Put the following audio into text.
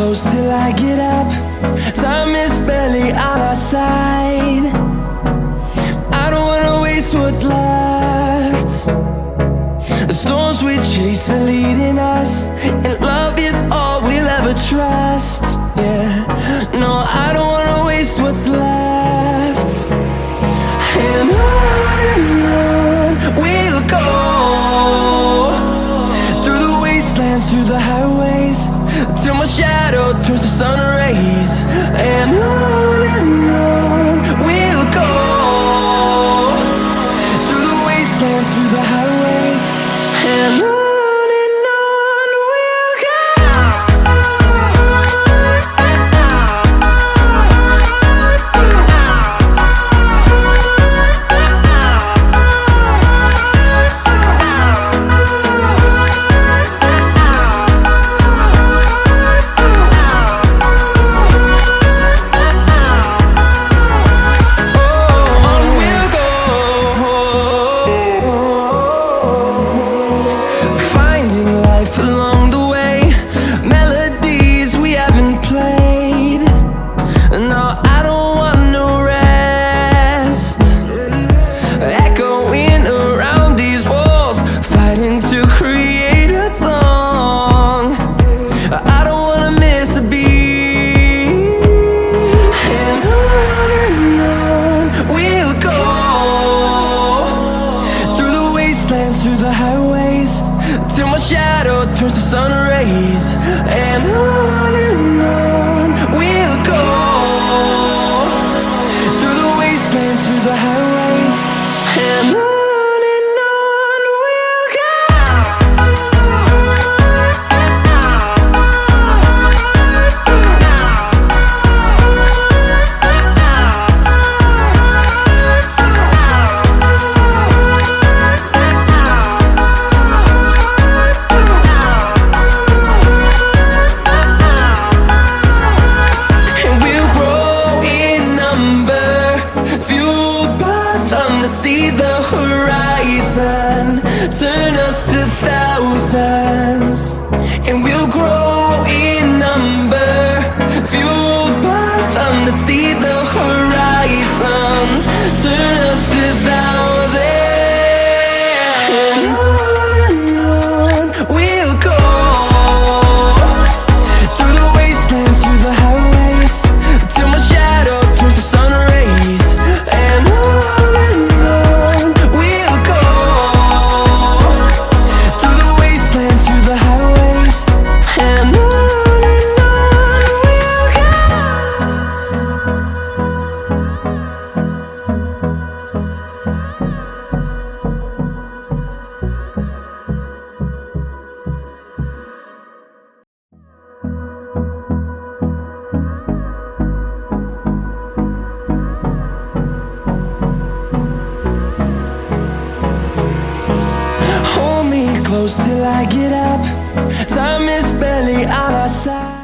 close till I get up. Time is barely on our side. I don't wanna waste what's left. The storms we chase are leading us, and love is all we'll ever trust. Yeah, no, I don't wanna waste what's left. And on we'll go, through the wastelands, through the highways, till my shadow turns to sun rays. And on we'll go, through the wastelands, through the highways, and on. Along the way, melodies we haven't played. No, I don't want no rest. Echoing around these walls, fighting to create a song. I don't wanna miss a beat. And on we'll go, through the wastelands, through the highways, till my shadow turns to sun rays. And on we'll go, through the wastelands, through the highways, and on. See the horizon turn us to thousands, and we'll grow in number, fueled by them to see the horizon turn us to thousands. And on we'll go, through the wastelands, through the highways, till my shadow turns to sun rays. And close till I get up. Time is barely on our side.